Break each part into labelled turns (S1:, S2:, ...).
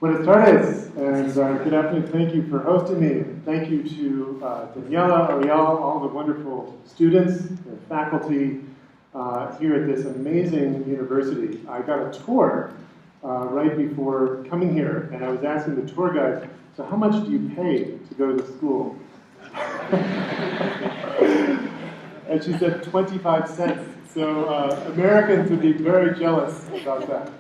S1: Buenas tardes, and good afternoon. Thank you for hosting me. Thank you to Daniela, Ariel, all the wonderful students and faculty here at this amazing university. I got a tour right before coming here, and I was asking the tour guide, so how much do you pay to go to the school? And she said 25 cents. So Americans would be very jealous about that.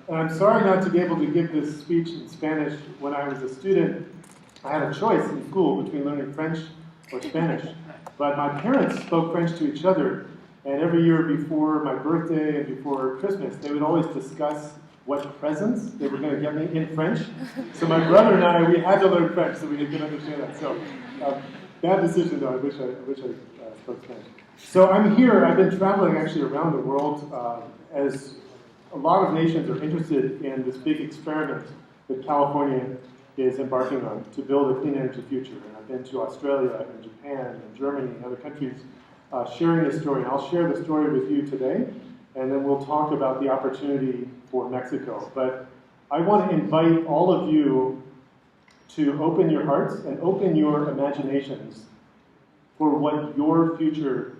S1: And I'm sorry not to be able to give this speech in Spanish. When I was a student, I had a choice in school between learning French or Spanish. But my parents spoke French to each other, and every year before my birthday and before Christmas, they would always discuss what presents they were going to get me in French. So my brother and I, we had to learn French so we could understand that. So bad decision, though. I wish I spoke Spanish. So I'm here. I've been traveling actually around the world as a lot of nations are interested in this big experiment that California is embarking on to build a clean energy future. And I've been to Australia and Japan and Germany and other countries sharing this story. And I'll share the story with you today, and then we'll talk about the opportunity for Mexico. But I want to invite all of you to open your hearts and open your imaginations for what your future,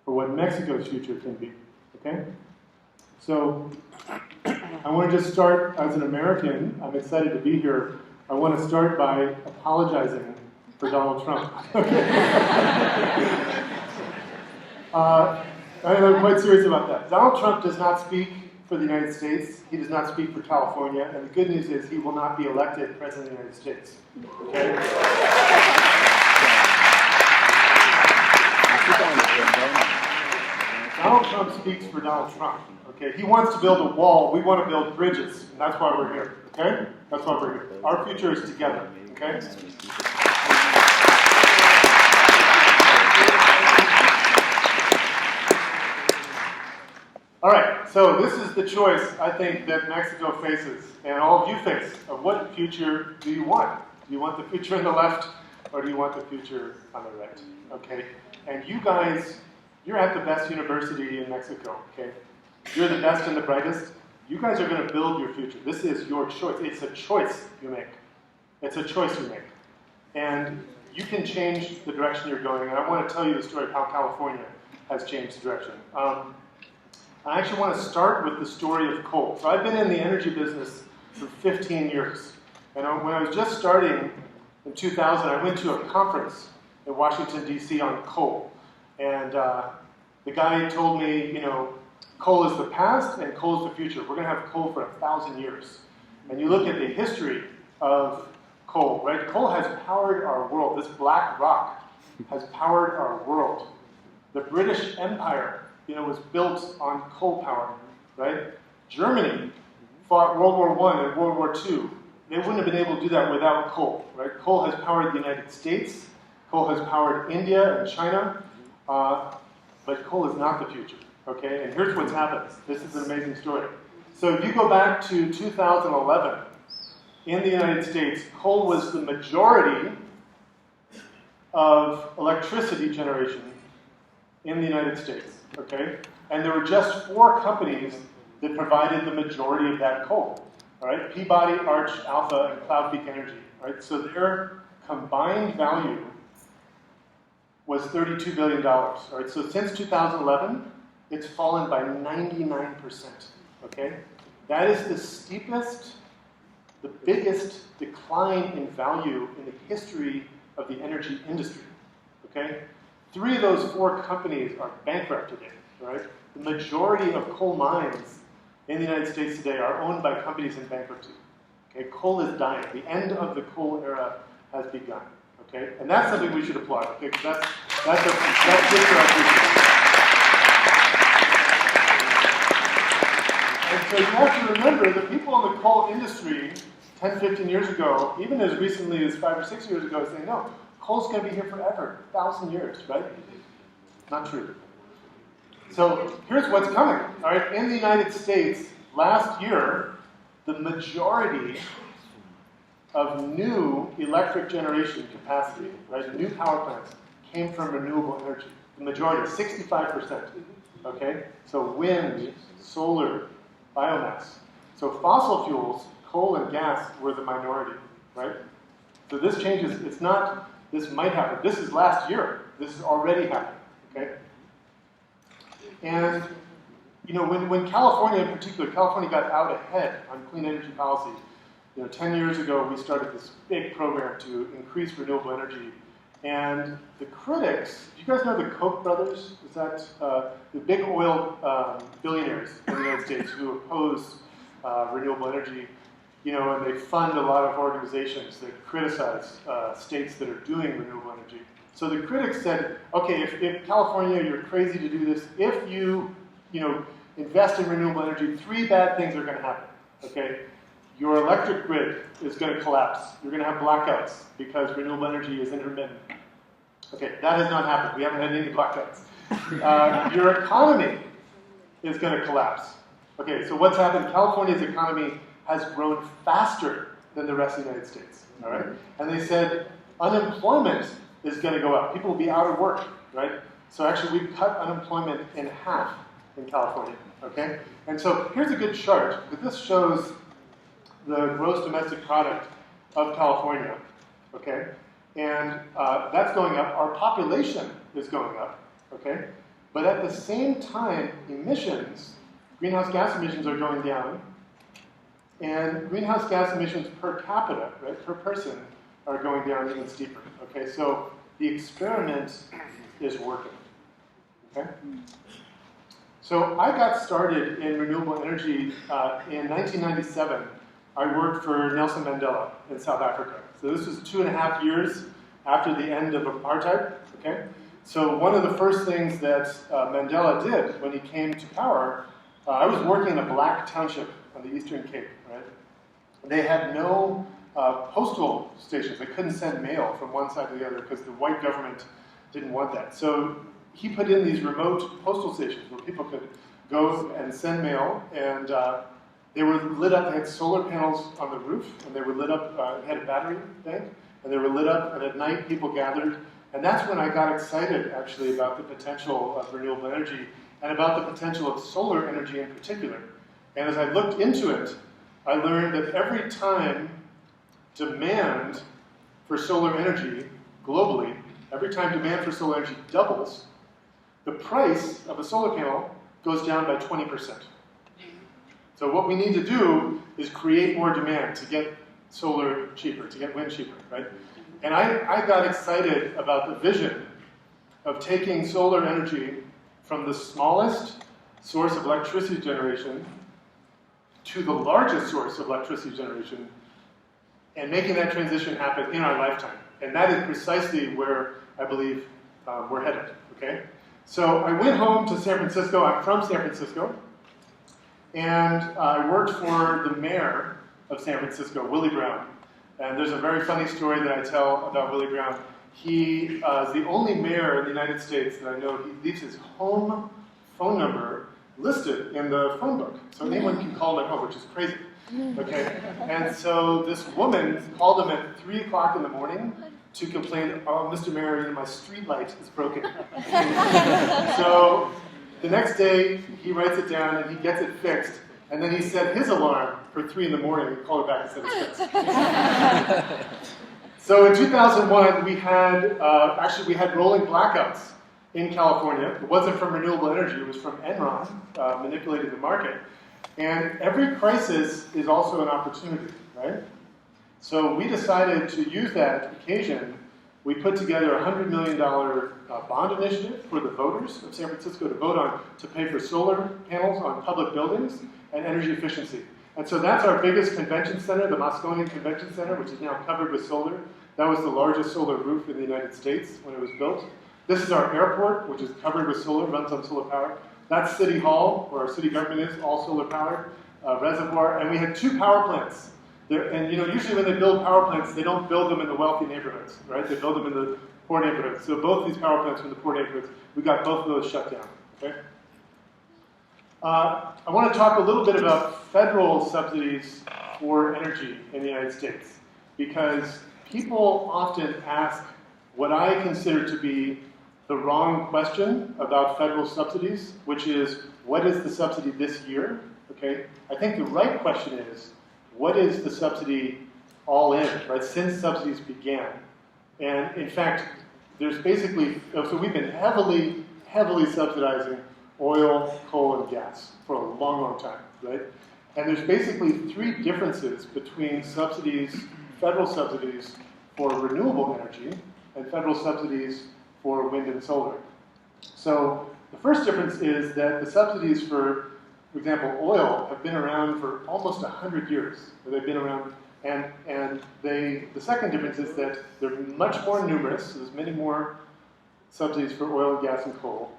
S1: for what Mexico's future can be, okay? So I want to just start as an American. I'm excited to be here. I want to start by apologizing for Donald Trump. I'm quite serious about that. Donald Trump does not speak for the United States. He does not speak for California. And the good news is he will not be elected President of the United States. Okay? Donald Trump speaks for Donald Trump. Okay? He wants to build a wall. We want to build bridges. And that's why we're here. Okay? That's why we're here. Our future is together. Okay? All right, so this is the choice, I think, that Mexico faces, and all of you face, of what future do you want? Do you want the future on the left, or do you want the future on the right? Okay, and you guys, you're at the best university in Mexico, okay? You're the best and the brightest. You guys are going to build your future. This is your choice. It's a choice you make. It's a choice you make. And you can change the direction you're going, and I want to tell you the story of how California has changed the direction. I actually want to start with the story of coal. So I've been in the energy business for 15 years. And when I was just starting in 2000, I went to a conference in Washington, D.C. on coal. And the guy told me, you know, coal is the past and coal is the future. We're going to have coal for 1,000 years. And you look at the history of coal, right? Coal has powered our world. This black rock has powered our world. The British Empire, you know, was built on coal power, right? Germany fought World War I and World War II. They wouldn't have been able to do that without coal, right? Coal has powered the United States. Coal has powered India and China. But coal is not the future, okay? And here's what's happened. This is an amazing story. So if you go back to 2011, in the United States, coal was the majority of electricity generation in the United States. Okay, and there were just 4 companies that provided the majority of that coal. All right, Peabody, Arch, Alpha, and Cloud Peak Energy. Right, so their combined value was $32 billion. All right, so since 2011, it's fallen by 99%. Okay, that is the steepest, the biggest decline in value in the history of the energy industry. Okay. 3 of those 4 companies are bankrupt today, right? The majority of coal mines in the United States today are owned by companies in bankruptcy. Okay, coal is dying. The end of the coal era has begun. Okay, and that's something we should applaud. Okay, because that's good for our future. And so you have to remember the people in the coal industry 10, 15 years ago, even as recently as 5 or 6 years ago, saying no. Coal's going to be here forever, 1,000 years, right? Not true. So here's what's coming. All right, in the United States, last year, the majority of new electric generation capacity, right, new power plants, came from renewable energy. The majority, 65%. Okay, so wind, solar, biomass. So fossil fuels, coal and gas, were the minority, right? So this changes, it's not, this might happen. This is last year. This is already happening, okay? And, you know, when California in particular, California got out ahead on clean energy policy. You know, 10 years ago, we started this big program to increase renewable energy. And the critics, do you guys know the Koch brothers? Is that the big oil billionaires in the United States who oppose renewable energy? You know, and they fund a lot of organizations that criticize states that are doing renewable energy. So the critics said, okay, if California, you're crazy to do this, if you know, invest in renewable energy, 3 bad things are going to happen, okay? Your electric grid is going to collapse. You're going to have blackouts because renewable energy is intermittent. Okay, that has not happened. We haven't had any blackouts. Your economy is going to collapse. Okay, so what's happened? California's economy has grown faster than the rest of the United States, all right? And they said unemployment is going to go up. People will be out of work, right? So actually, we've cut unemployment in half in California, okay? And so here's a good chart, because this shows the gross domestic product of California, okay? And that's going up. Our population is going up, okay? But at the same time, emissions, greenhouse gas emissions are going down, and greenhouse gas emissions per capita, right, per person, are going down even steeper, okay? So the experiment is working, okay? So I got started in renewable energy in 1997. I worked for Nelson Mandela in South Africa. So this was 2.5 years after the end of apartheid, okay? So one of the first things that Mandela did when he came to power, I was working in a black township on the Eastern Cape, right? They had no postal stations. They couldn't send mail from one side to the other because the white government didn't want that. So he put in these remote postal stations where people could go and send mail, and they were lit up. They had solar panels on the roof, and they were lit up. It had a battery bank, and they were lit up, and at night people gathered. And that's when I got excited, actually, about the potential of renewable energy and about the potential of solar energy in particular. And as I looked into it, I learned that every time demand for solar energy globally, every time demand for solar energy doubles, the price of a solar panel goes down by 20%. So what we need to do is create more demand to get solar cheaper, to get wind cheaper, right? And I got excited about the vision of taking solar energy from the smallest source of electricity generation to the largest source of electricity generation and making that transition happen in our lifetime. And that is precisely where I believe we're headed, okay? So I went home to San Francisco. I'm from San Francisco. And I worked for the mayor of San Francisco, Willie Brown. And there's a very funny story that I tell about Willie Brown. He is the only mayor in the United States that I know. He leaves his home phone number listed in the phone book. So anyone can call my home, which is crazy. Okay? And so this woman called him at 3 o'clock in the morning to complain, oh, Mr. Mayor, my street light is broken. So the next day, he writes it down and he gets it fixed. And then he set his alarm for 3 in the morning. He called it back and said it's fixed. So in 2001, we had rolling blackouts in California. It wasn't from renewable energy. It was from Enron manipulating the market. And every crisis is also an opportunity, right? So we decided to use that occasion. We put together a $100 million bond initiative for the voters of San Francisco to vote on to pay for solar panels on public buildings and energy efficiency. And so that's our biggest convention center, the Moscone Convention Center, which is now covered with solar. That was the largest solar roof in the United States when it was built. This is our airport, which is covered with solar, runs on solar power. That's City Hall, where our city government is, all solar powered, reservoir. And we had 2 power plants. And usually when they build power plants, they don't build them in the wealthy neighborhoods, right? They build them in the poor neighborhoods. So both these power plants were in the poor neighborhoods. We got both of those shut down, okay? I want to talk a little bit about federal subsidies for energy in the United States, because people often ask what I consider to be the wrong question about federal subsidies, which is, what is the subsidy this year Okay? I think the right question is, what is the subsidy all in, right, since subsidies began? And in fact, there's basically, so we've been heavily subsidizing oil, coal, and gas for a long, long time, right? And there's basically three differences between subsidies, federal subsidies for renewable energy and federal subsidies for wind and solar. So the first difference is that the subsidies for example, oil have been around for almost 100 years. They've been around, and the second difference is that they're much more numerous. So there's many more subsidies for oil, gas, and coal.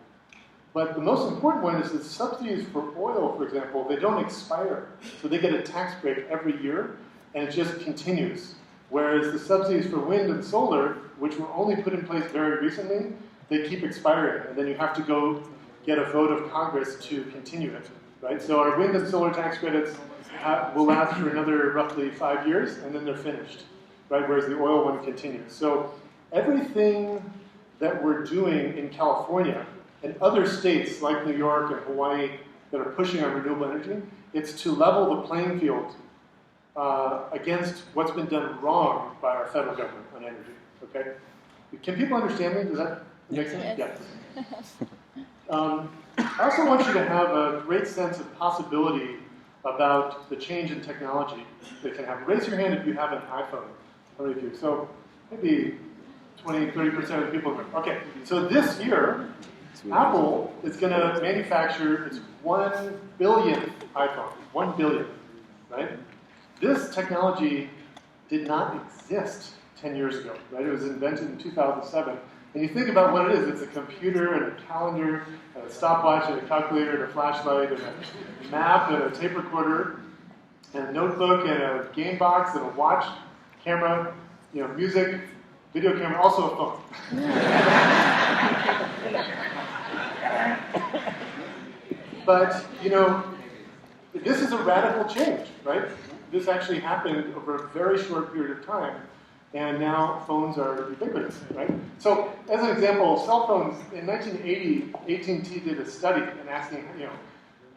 S1: But the most important one is that subsidies for oil, for example, they don't expire. So they get a tax break every year, and it just continues. Whereas the subsidies for wind and solar, which were only put in place very recently, they keep expiring, and then you have to go get a vote of Congress to continue it. Right? So our wind and solar tax credits will last for another roughly 5 years, and then they're finished, right? Whereas the oil one continues. So everything that we're doing in California and other states like New York and Hawaii that are pushing on renewable energy, it's to level the playing field against what's been done wrong by our federal government on energy. Okay? Can people understand me? Does that make sense? Yes. I also want you to have a great sense of possibility about the change in technology that can happen. Raise your hand if you have an iPhone. How many of you? So maybe 20, 30% of the people. Okay, so this year, Apple is going to manufacture its 1 billionth iPhone. 1 billion, right? This technology did not exist 10 years ago, right? It was invented in 2007. And you think about what it is. It's a computer and a calendar and a stopwatch and a calculator and a flashlight and a map and a tape recorder and a notebook and a game box and a watch, camera, music, video camera, also a phone. But, this is a radical change, right? This actually happened over a very short period of time. And now phones are ubiquitous, right? So, as an example, cell phones, in 1980, AT&T did a study and asking,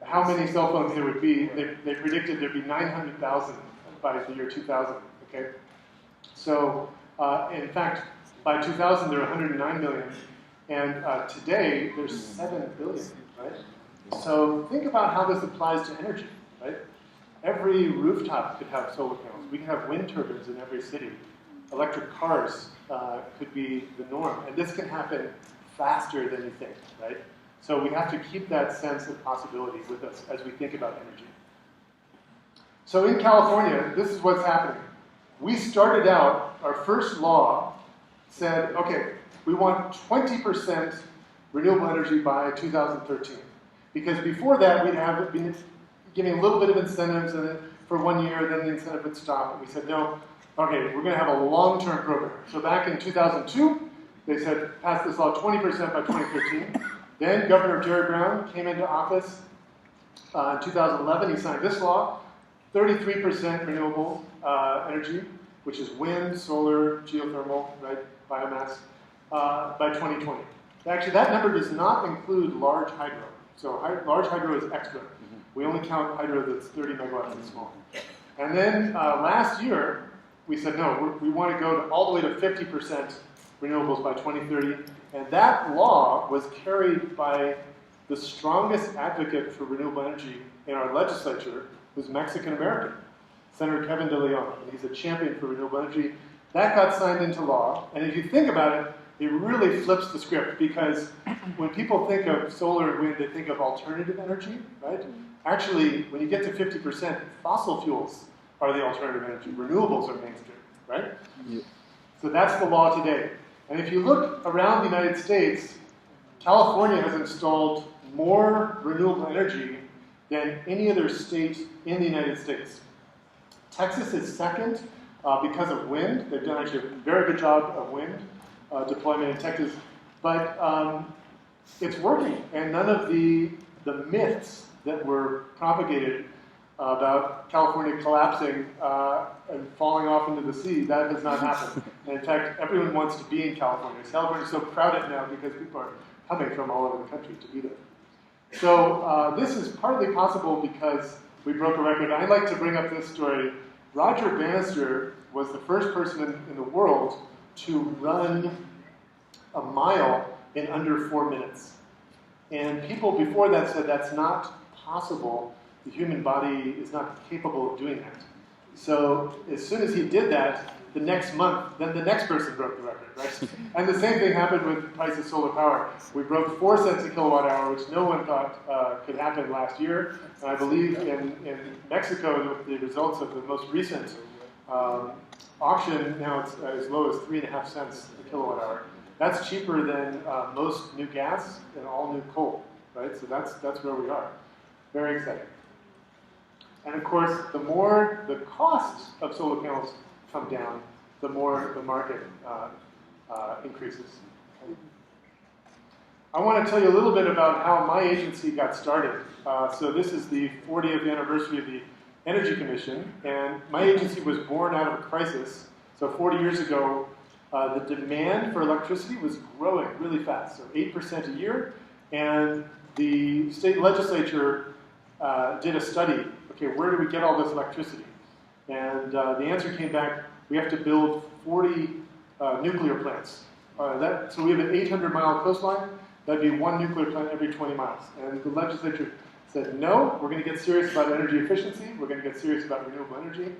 S1: how many cell phones there would be. They predicted there'd be 900,000 by the year 2000, okay? So, in fact, by 2000, there were 109 million. And today, there's 7 billion, right? So, think about how this applies to energy, right? Every rooftop could have solar panels. We can have wind turbines in every city. Electric cars could be the norm. And this can happen faster than you think, right? So we have to keep that sense of possibility with us as we think about energy. So in California, this is what's happening. We started out, our first law said, okay, we want 20% renewable energy by 2013. Because before that, we'd have been giving a little bit of incentives, and then for 1 year, then the incentive would stop. And we said, no, okay, we're going to have a long-term program. So back in 2002, they said, pass this law 20% by 2013. Then Governor Jerry Brown came into office in 2011. He signed this law, 33% renewable energy, which is wind, solar, geothermal, right, biomass, by 2020. Actually, that number does not include large hydro. So large hydro is extra. We only count hydro that's 30 megawatts and small. And then last year, we said, no, we want to go all the way to 50% renewables by 2030. And that law was carried by the strongest advocate for renewable energy in our legislature, who's Mexican-American, Senator Kevin De Leon. And he's a champion for renewable energy. That got signed into law. And if you think about it, it really flips the script, because when people think of solar and wind, they think of alternative energy, right? Actually, when you get to 50%, fossil fuels are the alternative energy. Renewables are mainstream, right? Yep. So that's the law today. And if you look around the United States, California has installed more renewable energy than any other state in the United States. Texas is second because of wind. They've done actually a very good job of wind deployment in Texas. But it's working. And none of the myths that were propagated about California collapsing and falling off into the sea, that has not happened. And in fact, everyone wants to be in California. California is so crowded now because people are coming from all over the country to be there. So this is partly possible because we broke a record. I'd like to bring up this story. Roger Bannister was the first person in the world to run a mile in under 4 minutes. And people before that said that's not possible. The human body is not capable of doing that. So as soon as he did that, the next month, then the next person broke the record, right? And the same thing happened with the price of solar power. We broke 4 cents a kilowatt hour, which no one thought could happen last year. And I believe in Mexico, the results of the most recent auction, now it's as low as 3.5 cents a kilowatt hour. That's cheaper than most new gas and all new coal, right? So that's where we are. Very exciting. And of course, the more the costs of solar panels come down, the more the market increases. I want to tell you a little bit about how my agency got started. So this is the 40th anniversary of the Energy Commission, and my agency was born out of a crisis. So 40 years ago, the demand for electricity was growing really fast, so 8% a year, and the state legislature did a study. Okay, where do we get all this electricity? And the answer came back, we have to build 40 nuclear plants. So we have an 800-mile coastline. That'd be 1 nuclear plant every 20 miles. And the legislature said, no, we're going to get serious about energy efficiency. We're going to get serious about renewable energy.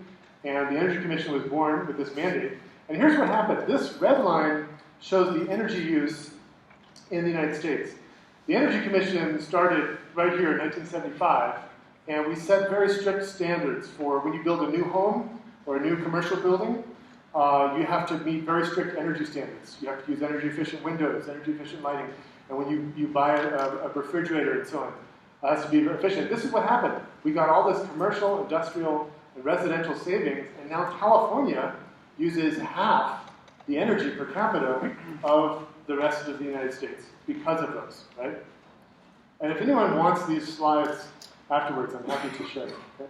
S1: And the Energy Commission was born with this mandate. And here's what happened. This red line shows the energy use in the United States. The Energy Commission started right here in 1975. And we set very strict standards for when you build a new home or a new commercial building, you have to meet very strict energy standards. You have to use energy efficient windows, energy efficient lighting, and when you buy a refrigerator and so on, it has to be very efficient. This is what happened. We got all this commercial, industrial, and residential savings, and now California uses half the energy per capita of the rest of the United States because of those, right? And if anyone wants these slides afterwards, I'm happy to share them. Okay?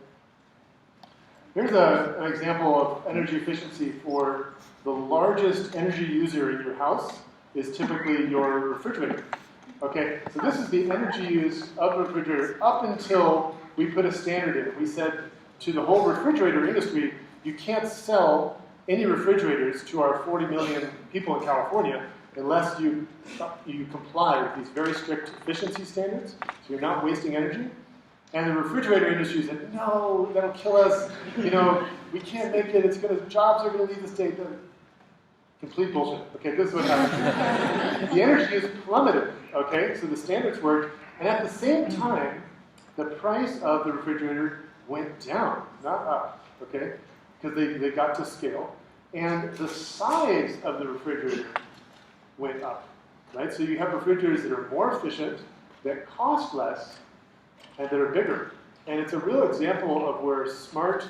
S1: Here's an example of energy efficiency for the largest energy user in your house is typically your refrigerator. Okay, so this is the energy use of a refrigerator up until we put a standard in. We said to the whole refrigerator industry, you can't sell any refrigerators to our 40 million people in California unless you comply with these very strict efficiency standards, so you're not wasting energy. And the refrigerator industry said, no, that'll kill us. You know, we can't make it. Jobs are going to leave the state. Complete bullshit. Okay, this is what happened. The energy use plummeted. Okay, so the standards worked. And at the same time, the price of the refrigerator went down, not up. Okay, because they got to scale. And the size of the refrigerator went up. Right, so you have refrigerators that are more efficient, that cost less, and that are bigger. And it's a real example of where smart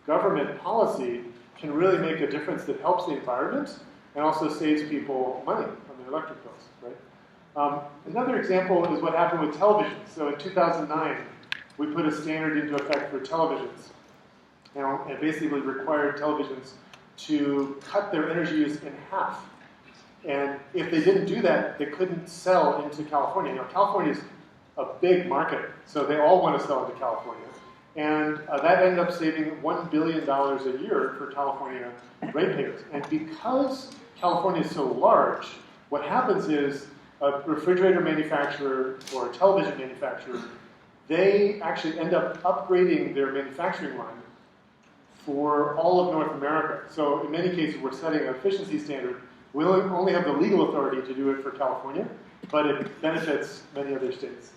S1: government policy can really make a difference that helps the environment and also saves people money on their electric bills, right? Another example is what happened with televisions. So in 2009, we put a standard into effect for televisions. And basically required televisions to cut their energy use in half. And if they didn't do that, they couldn't sell into California. Now, California's a big market, so they all want to sell into California. And that ended up saving $1 billion a year for California ratepayers. And because California is so large, what happens is a refrigerator manufacturer or a television manufacturer, they actually end up upgrading their manufacturing line for all of North America. So in many cases, we're setting an efficiency standard. We only have the legal authority to do it for California, but it benefits many other states.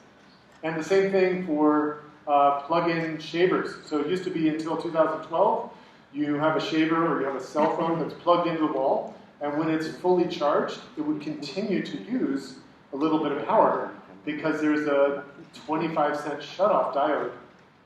S1: And the same thing for plug-in shavers. So it used to be until 2012, you have a shaver or you have a cell phone that's plugged into the wall, and when it's fully charged, it would continue to use a little bit of power because there's a 25-cent shutoff diode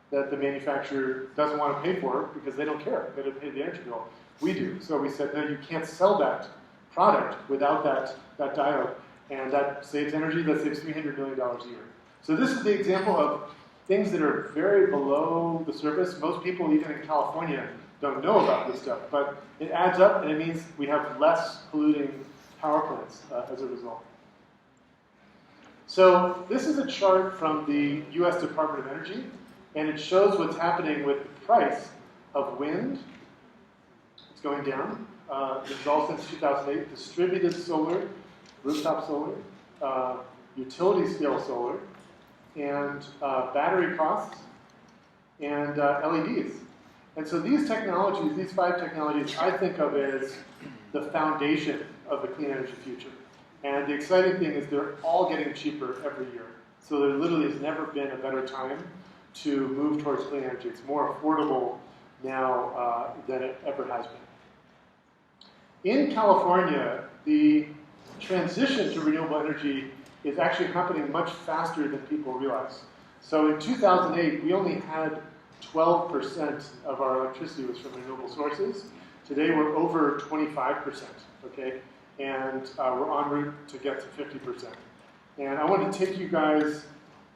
S1: that the manufacturer doesn't want to pay for because they don't care. They don't pay the energy bill. We do. So we said, no, you can't sell that product without that diode, and that saves energy. That saves $300 million a year. So this is the example of things that are very below the surface. Most people, even in California, don't know about this stuff, but it adds up, and it means we have less polluting power plants as a result. So this is a chart from the US Department of Energy, and it shows what's happening with the price of wind. It's going down. This is all since 2008. Distributed solar, rooftop solar, utility scale solar, and battery costs, and LEDs. And so these technologies, these 5 technologies, I think of as the foundation of the clean energy future. And the exciting thing is they're all getting cheaper every year. So there literally has never been a better time to move towards clean energy. It's more affordable now than it ever has been. In California, the transition to renewable energy is actually happening much faster than people realize. So in 2008, we only had 12% of our electricity was from renewable sources. Today, we're over 25%, okay? And we're en route to get to 50%. And I want to take you guys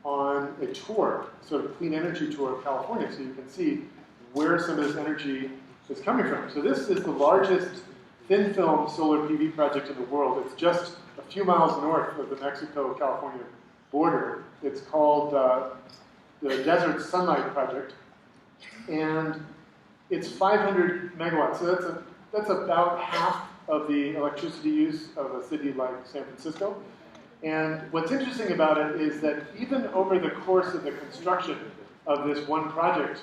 S1: on a tour, sort of clean energy tour of California, so you can see where some of this energy is coming from. So this is the largest thin film solar PV project in the world. It's just a few miles north of the Mexico-California border. It's called the Desert Sunlight Project, and it's 500 megawatts. So that's about half of the electricity use of a city like San Francisco. And what's interesting about it is that even over the course of the construction of this one project,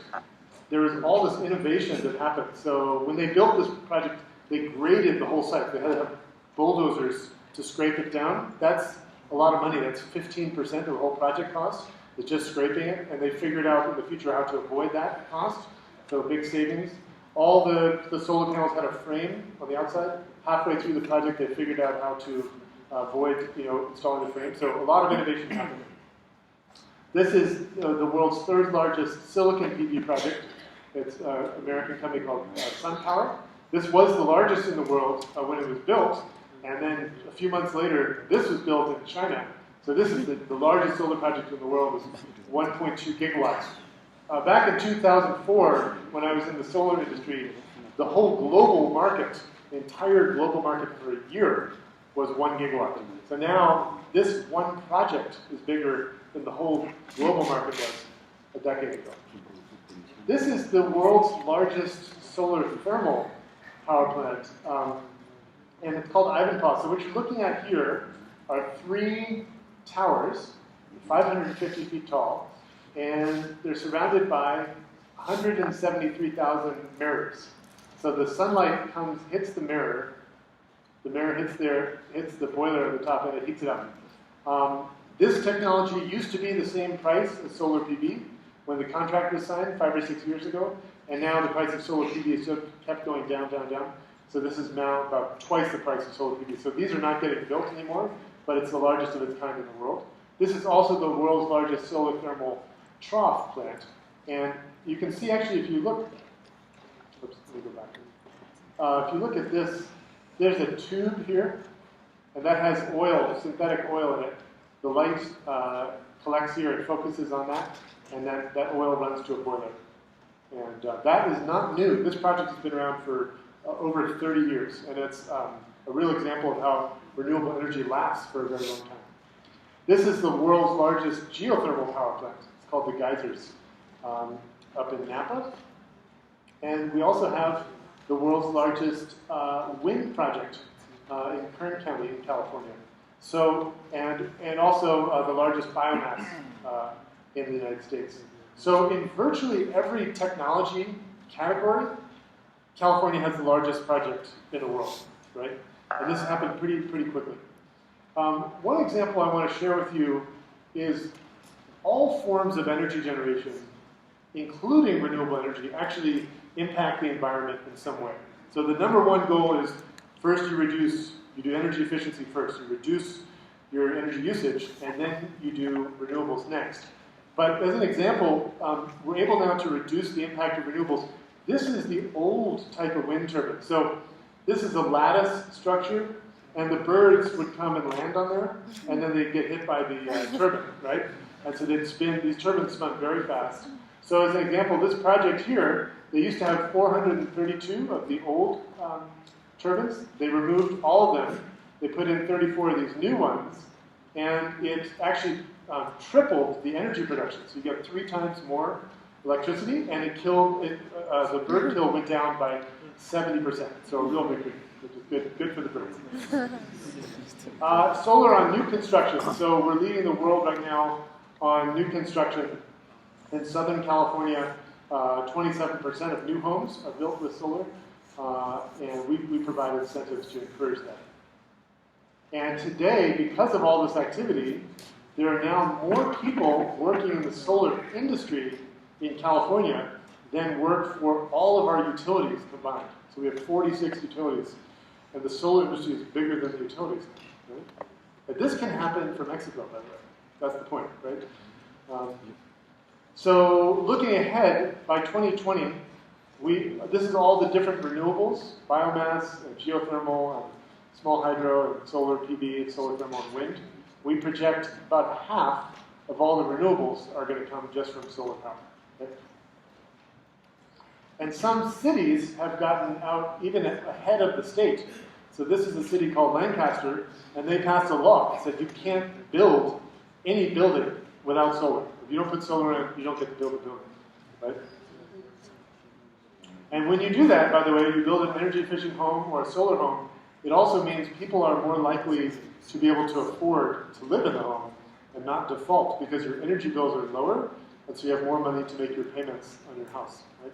S1: there was all this innovation that happened. So when they built this project, they graded the whole site. They had to have bulldozers to scrape it down. That's a lot of money. That's 15% of the whole project cost, is just scraping it. And they figured out in the future how to avoid that cost, so big savings. All the solar panels had a frame on the outside. Halfway through the project, they figured out how to avoid installing the frame. So a lot of innovation happened. This is the world's 3rd largest silicon PV project. It's an American company called SunPower. This was the largest in the world when it was built, and then a few months later, this was built in China. So this is the largest solar project in the world, was 1.2 gigawatts. Back in 2004, when I was in the solar industry, the whole global market, the entire global market for a year, was 1 gigawatt. So now, this one project is bigger than the whole global market was a decade ago. This is the world's largest solar thermal power plant, and it's called Ivanpah. So what you're looking at here are 3 towers, 550 feet tall, and they're surrounded by 173,000 mirrors. So the sunlight hits the mirror hits the boiler at the top, and it heats it up. This technology used to be the same price as solar PV when the contract was signed 5 or 6 years ago, and now the price of solar PV has just kept going down, down, down. So this is now about twice the price of solar PV. So these are not getting built anymore, but it's the largest of its kind in the world. This is also the world's largest solar thermal trough plant. And you can see, actually, if you look, oops, let me go back. If you look at this, there's a tube here, and that has oil, synthetic oil in it. The light collects here and focuses on that, and that oil runs to a boiler. And that is not new. This project has been around for over 30 years, and it's a real example of how renewable energy lasts for a very long time. This is the world's largest geothermal power plant. It's called the Geysers, up in Napa. And we also have the world's largest wind project in Kern County in California. So, and also the largest biomass in the United States. So in virtually every technology category, California has the largest project in the world, right? And this happened pretty quickly. One example I want to share with you is all forms of energy generation, including renewable energy, actually impact the environment in some way. So the number one goal is, first you do energy efficiency first. You reduce your energy usage, and then you do renewables next. But as an example, we're able now to reduce the impact of renewables. This is the old type of wind turbine. So this is a lattice structure, and the birds would come and land on there, and then they'd get hit by the turbine, right? And so they'd spin, these turbines spun very fast. So as an example, this project here, they used to have 432 of the old turbines. They removed all of them. They put in 34 of these new ones, and it actually tripled the energy production. So you get 3 times more electricity, and it killed, the bird kill went down by 70%. So a real big, which is good for the birds. Solar on new construction. So we're leading the world right now on new construction. In Southern California, 27% of new homes are built with solar, and we provide incentives to encourage that. And today, because of all this activity, there are now more people working in the solar industry in California than work for all of our utilities combined. So we have 46 utilities, and the solar industry is bigger than the utilities. Right? But this can happen for Mexico, by the way. That's the point, right? So looking ahead, by 2020, this is all the different renewables, biomass, and geothermal, and small hydro, and solar PV, and solar thermal, and wind. We project about half of all the renewables are going to come just from solar power. Okay? And some cities have gotten out even ahead of the state. So this is a city called Lancaster, and they passed a law that said you can't build any building without solar. If you don't put solar in, you don't get to build a building, right? And when you do that, by the way, you build an energy-efficient home or a solar home, it also means people are more likely to be able to afford to live in the home and not default because your energy bills are lower, and so you have more money to make your payments on your house, right?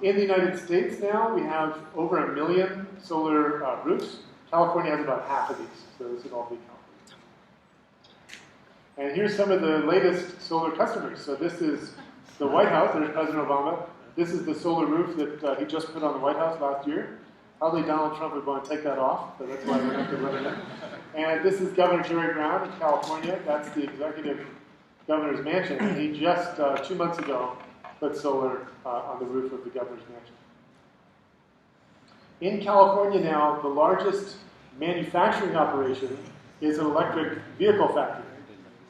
S1: In the United States now, we have over 1 million solar roofs. California has about half of these, so this would all be California. And here's some of the latest solar customers. So this is the White House. There's President Obama. This is the solar roof that he just put on the White House last year. Probably Donald Trump would want to take that off, but that's why we have to let it in. And this is Governor Jerry Brown in California. That's the executive governor's mansion. And he just, 2 months ago, put solar on the roof of the governor's mansion. In California now, the largest manufacturing operation is an electric vehicle factory.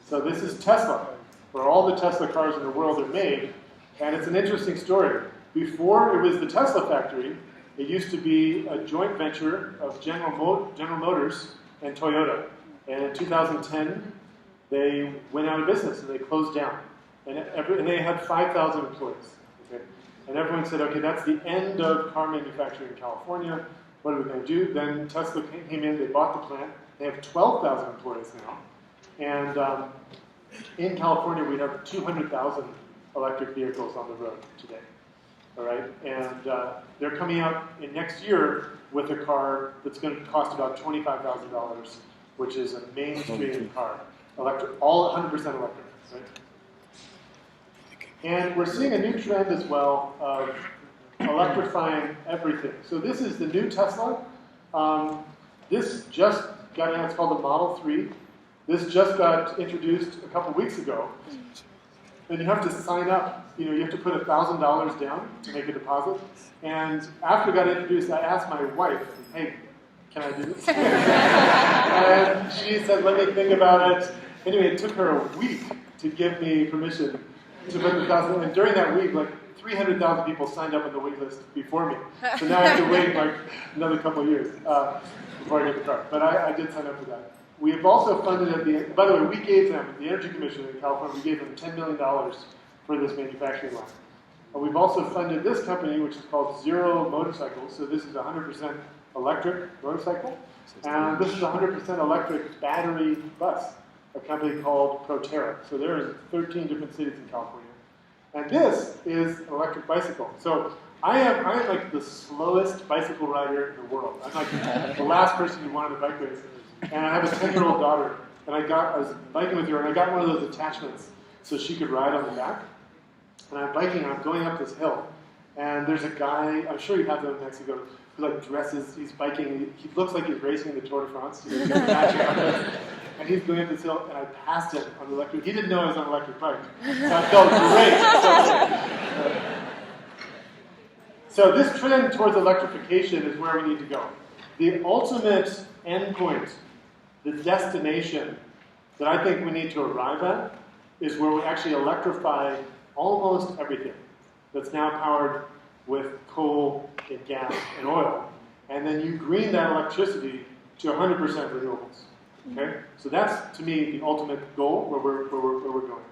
S1: So this is Tesla, where all the Tesla cars in the world are made. And it's an interesting story. Before it was the Tesla factory, it used to be a joint venture of General Motors and Toyota. And in 2010, they went out of business and they closed down. And they had 5,000 employees. Okay? And everyone said, okay, that's the end of car manufacturing in California. What are we going to do? Then Tesla came in, they bought the plant. They have 12,000 employees now. And in California, we have 200,000 electric vehicles on the road today. All right? And they're coming out in next year with a car that's going to cost about $25,000, which is a mainstream car. All 100% electric. Right? And we're seeing a new trend as well of electrifying everything. So this is the new Tesla. This just got announced, called the Model 3. This just got introduced a couple weeks ago. And you have to sign up. You have to put $1,000 down to make a deposit. And after it got introduced, I asked my wife, hey, can I do this? And she said, let me think about it. Anyway, it took her a week to give me permission to put the $1,000. And during that week, like 300,000 people signed up on the wait list before me. So now I have to wait like another couple of years before I get the car. But I did sign up for that. We have also funded, by the way, we gave them, the Energy Commission in California, we gave them $10 million for this manufacturing line. We've also funded this company, which is called Zero Motorcycles. So this is a 100% electric motorcycle. And this is a 100% electric battery bus, a company called Proterra. So they're in 13 different cities in California. And this is an electric bicycle. So I am like the slowest bicycle rider in the world. I'm like the last person you want on a bike race. And I have a 10-year-old daughter. And I was biking with her, and I got one of those attachments so she could ride on the back. And I'm biking, and I'm going up this hill. And there's a guy, I'm sure you have them in Mexico, who like dresses, he's biking, he looks like he's racing the Tour de France. And he's going up this hill, and I passed him on the electric. He didn't know I was on an electric bike. So I felt great. So this trend towards electrification is where we need to go. The ultimate endpoint, the destination that I think we need to arrive at is where we actually electrify almost everything that's now powered with coal and gas and oil. And then you green that electricity to 100% renewables. Okay? So that's, to me, the ultimate goal where we're going.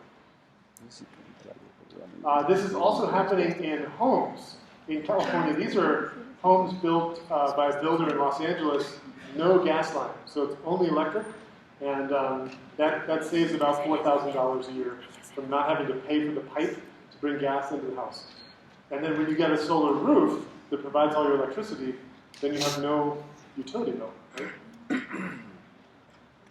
S1: This is also happening in homes in California. These are homes built by a builder in Los Angeles, no gas line. So it's only electric, and that saves about $4,000 a year from not having to pay for the pipe to bring gas into the house. And then when you get a solar roof that provides all your electricity, then you have no utility bill. Right?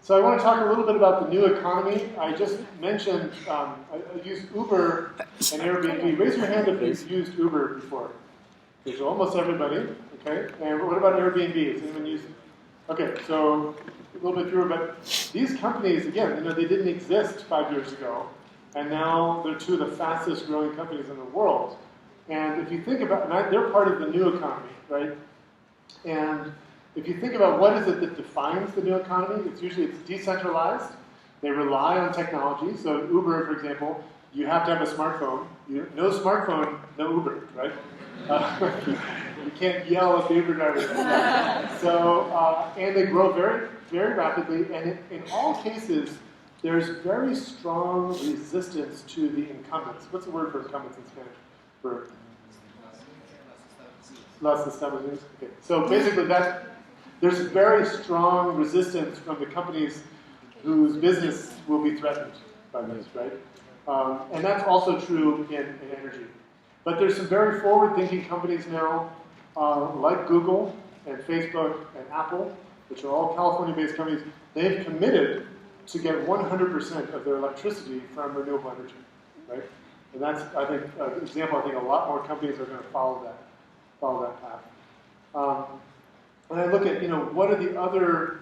S1: So I want to talk a little bit about the new economy. I just mentioned, I used Uber and Airbnb. Raise your hand if you've used Uber before. There's almost everybody, okay? And what about Airbnb? Has anyone used it? Okay, so a little bit fewer, but these companies, again, they didn't exist 5 years ago, and now they're two of the fastest growing companies in the world. And if you think about, and they're part of the new economy, right? And if you think about what is it that defines the new economy, it's decentralized. They rely on technology. So Uber, for example, you have to have a smartphone. No smartphone, no Uber, right? You can't yell at the Uber driver. So, and they grow very, very rapidly. And in all cases, there's very strong resistance to the incumbents. What's the word for incumbents in Spanish? For Las establecidas. Okay. So basically, there's very strong resistance from the companies whose business will be threatened by this, right? And that's also true in energy. But there's some very forward-thinking companies now, like Google and Facebook and Apple, which are all California-based companies. They've committed to get 100% of their electricity from renewable energy, right? And that's, I think, an example. I think a lot more companies are going to follow that path. When I look at, what are the other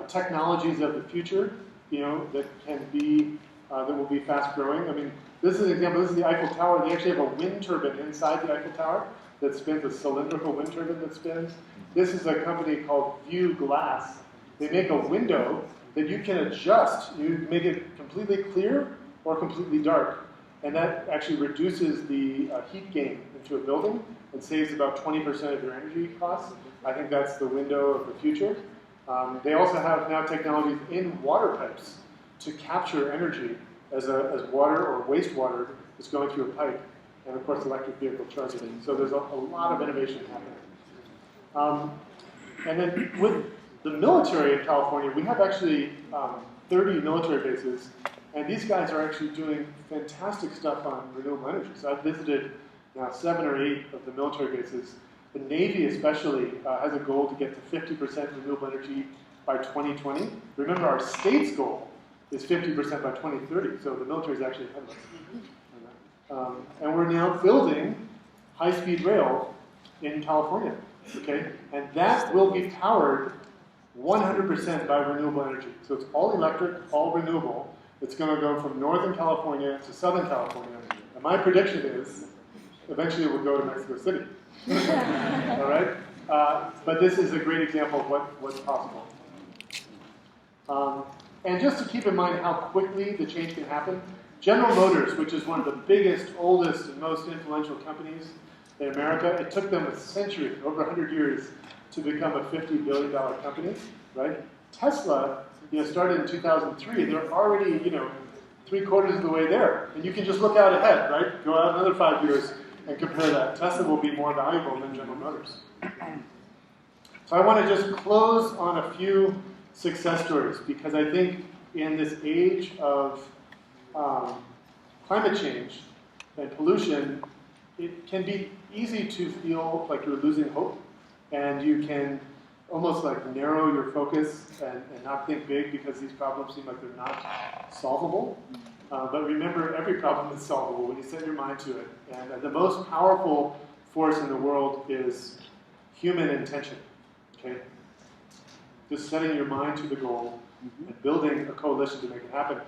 S1: technologies of the future, that can be, that will be fast growing. I mean, this is an example. This is the Eiffel Tower. They actually have a wind turbine inside the Eiffel Tower that spins, a cylindrical wind turbine that spins. This is a company called View Glass. They make a window that you can adjust. You make it completely clear or completely dark. And that actually reduces the heat gain into a building and saves about 20% of your energy costs. I think that's the window of the future. They also have now technologies in water pipes to capture energy as water or wastewater is going through a pipe, and of course electric vehicle charging. So there's a lot of innovation happening. And then with the military in California, we have actually 30 military bases, and these guys are actually doing fantastic stuff on renewable energy. So I've visited now 7 or 8 of the military bases. The Navy especially has a goal to get to 50% renewable energy by 2020. Remember, our state's goal is 50% by 2030, so the military is actually ahead of us. And we're now building high-speed rail in California, okay? And that will be powered 100% by renewable energy. So it's all electric, all renewable. It's going to go from Northern California to Southern California. And my prediction is, eventually it will go to Mexico City. All right? But this is a great example of what's possible. And just to keep in mind how quickly the change can happen, General Motors, which is one of the biggest, oldest, and most influential companies in America, it took them a century, over 100 years, to become a $50 billion company, right? Tesla, started in 2003. They're already, 3/4 of the way there. And you can just look out ahead, right? Go out another 5 years and compare that. Tesla will be more valuable than General Motors. So I want to just close on a few success stories, because I think in this age of climate change and pollution, it can be easy to feel like you're losing hope, and you can almost like narrow your focus and not think big, because these problems seem like they're not solvable. But remember, every problem is solvable when you set your mind to it. And the most powerful force in the world is human intention. Okay? Just setting your mind to the goal and building a coalition to make it happen.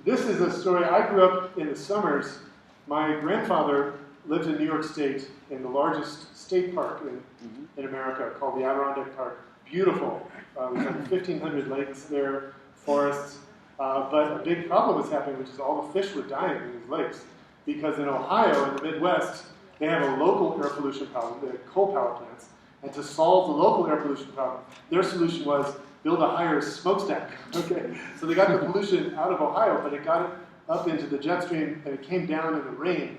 S1: This is a story. I grew up in the summers. My grandfather lived in New York State in the largest state park in America called the Adirondack Park. Beautiful. There's like 1,500 lakes there, forests. But a big problem was happening, which is all the fish were dying in these lakes. Because in Ohio, in the Midwest, they have a local air pollution problem. They have coal power plants. And to solve the local air pollution problem, their solution was, build a higher smokestack. Okay, so they got the pollution out of Ohio, but it got it up into the jet stream, and it came down in the rain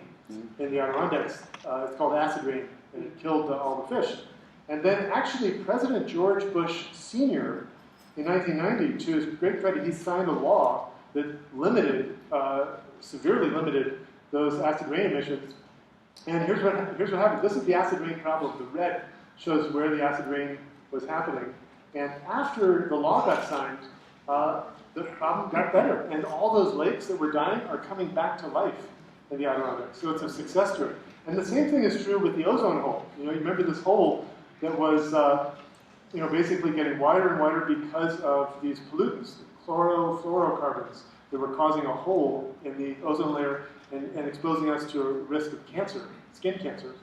S1: in the Adirondacks. It's called acid rain, and it killed all the fish. And then actually President George Bush Sr. in 1990, to his great credit, he signed a law that limited, severely limited those acid rain emissions. And here's what happened. This is the acid rain problem. The red shows where the acid rain was happening. And after the law got signed, the problem got better. And all those lakes that were dying are coming back to life in the Adirondacks. So it's a success story. And the same thing is true with the ozone hole. You know, you remember this hole that was, basically getting wider and wider because of these pollutants, chlorofluorocarbons, that were causing a hole in the ozone layer and exposing us to a risk of cancer, skin cancer.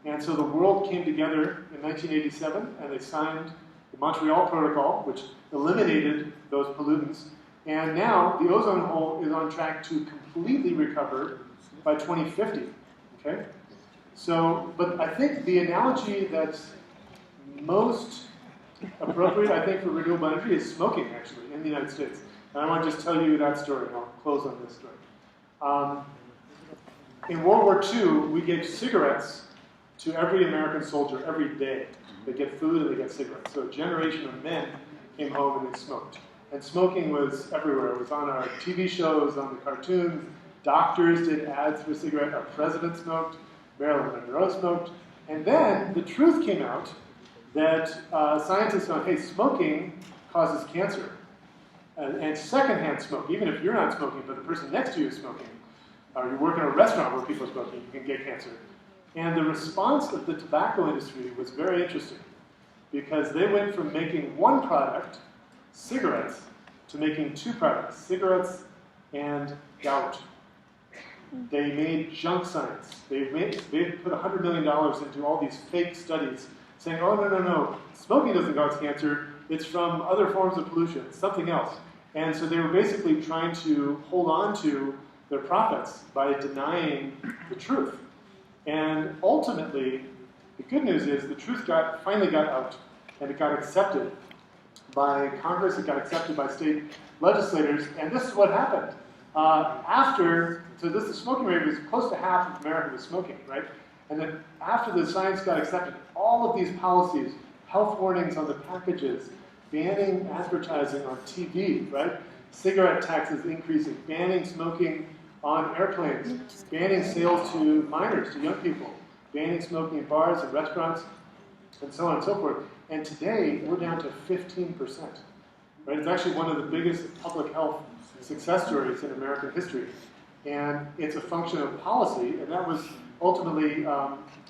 S1: And so the world came together in 1987, and they signed the Montreal Protocol, which eliminated those pollutants. And now the ozone hole is on track to completely recover by 2050. Okay? So, but I think the analogy that's most appropriate, I think, for renewable energy is smoking, actually, in the United States. And I want to just tell you that story, and I'll close on this story. In World War II, we gave cigarettes to every American soldier every day. They get food and they get cigarettes. So a generation of men came home and they smoked. And smoking was everywhere. It was on our TV shows, on the cartoons. Doctors did ads for cigarettes. Our president smoked. Marilyn Monroe smoked. And then the truth came out that scientists found, hey, smoking causes cancer. And secondhand smoke, even if you're not smoking, but the person next to you is smoking, or you work in a restaurant where people are smoking, you can get cancer. And the response of the tobacco industry was very interesting, because they went from making one product, cigarettes, to making two products, cigarettes and gout. They made junk science. They put $100 million into all these fake studies saying, oh, no, smoking doesn't cause cancer. It's from other forms of pollution. It's something else. And so they were basically trying to hold on to their profits by denying the truth. And ultimately, the good news is the truth finally got out, and it got accepted by Congress, it got accepted by state legislators, and this is what happened. The smoking rate was close to half of America was smoking, right? And then after the science got accepted, all of these policies, health warnings on the packages, banning advertising on TV, right? Cigarette taxes increasing, banning smoking on airplanes, banning sales to minors, to young people, banning smoking in bars and restaurants, and so on and so forth. And today, we're down to 15%. Right? It's actually one of the biggest public health success stories in American history. And it's a function of policy, and that was ultimately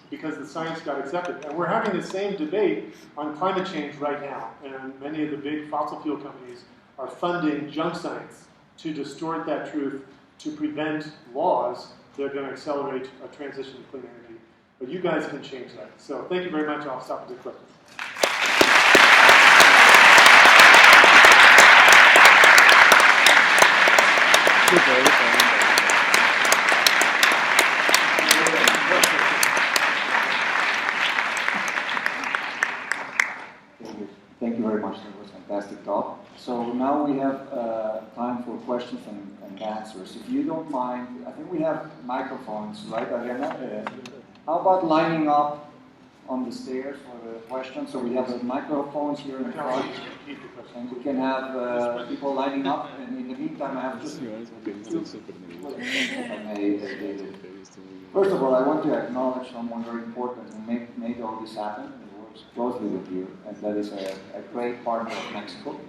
S1: because the science got accepted. And we're having the same debate on climate change right now. And many of the big fossil fuel companies are funding junk science to distort that truth, to prevent laws that are going to accelerate a transition to clean energy. But you guys can change that. So thank you very much. I'll stop with the questions.
S2: Thank you very much. That was a fantastic talk. So now we have time for questions and answers. If you don't mind, I think we have microphones, right, Ariana? How about lining up on the stairs for the questions? So we have the microphones here in front, and we can have people lining up. And in the meantime, I have just First of all, I want to acknowledge someone very important who made all this happen. He works closely with you, and that is a great partner of Mexico.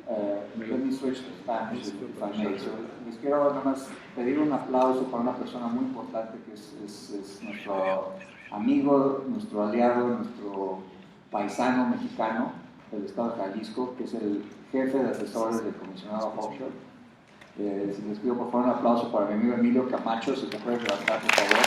S2: Let me switch to Spanish, if I may. So, les quiero nada más pedir un aplauso para una persona muy importante que es nuestro amigo, nuestro aliado, nuestro paisano mexicano del estado de Jalisco, que es el jefe de asesores del Comisionado Hochschild. Si les pido por favor un aplauso para mi amigo Emilio Camacho, si te puedes levantar por favor.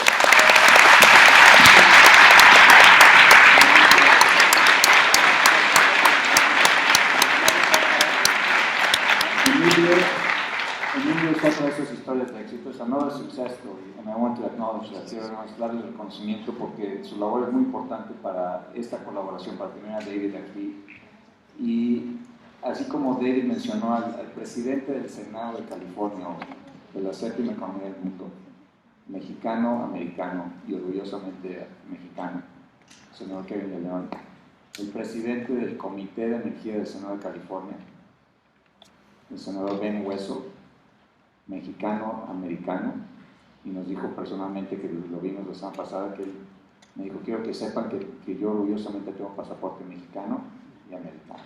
S2: Emilio es otra de esas historias de éxito, es another success story, and I want to acknowledge that. Quiero darle el reconocimiento porque su labor es muy importante para esta colaboración, para tener a David aquí. Y así como David mencionó al presidente del Senado de California, de la séptima economía del mundo, mexicano, americano y orgullosamente mexicano, el senador Kevin de León, el presidente del Comité de Energía del Senado de California, el senador Ben Hueso, mexicano, americano, y nos dijo personalmente, que lo vimos la semana pasada, que él me dijo: quiero que sepan que yo orgullosamente tengo pasaporte mexicano y americano.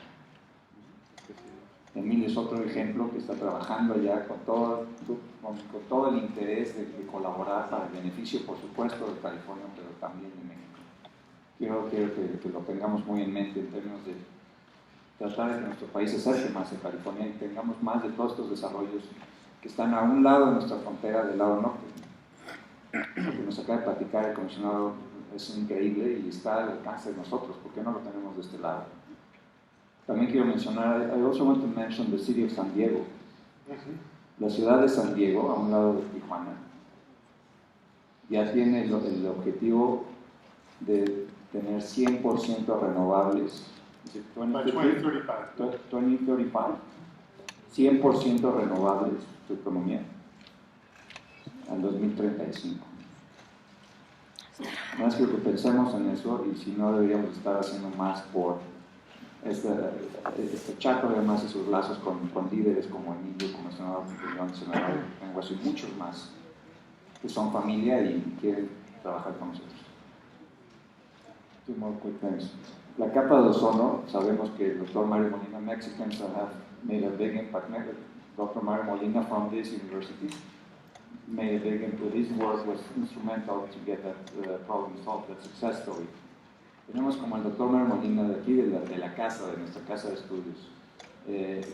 S2: Emilio es otro ejemplo que está trabajando allá con todo el interés de colaborar para el beneficio, por supuesto, de California, pero también de México. Quiero que lo tengamos muy en mente en términos de tratar de que nuestro país se acerque más a California y tengamos más de todos estos desarrollos que están a un lado de nuestra frontera, del lado norte. Lo que nos acaba de platicar el comisionado es increíble y está al alcance de nosotros. ¿Por qué no lo tenemos de este lado? También quiero mencionar, I also want to mention the city of San Diego. La ciudad de San Diego, a un lado de Tijuana, ya tiene el objetivo de tener 100% renovables.
S1: By 2035.
S2: 2035. 100% renovables su economía al 2035. Más que pensemos en eso, y si no, deberíamos estar haciendo más por este chato, además de sus lazos con líderes como Emilio, como el senador Hueso y muchos más que son familia y quieren trabajar con nosotros. Two more quick things. La capa de ozono, sabemos que el Dr. Mario Molina, Mexicans have made a big impact. Dr. Mario Molina from this university made a big impact. His work was instrumental to get that problem solved, that success story. Tenemos como el Dr. Mario Molina de aquí, de la casa, de nuestra casa de estudios.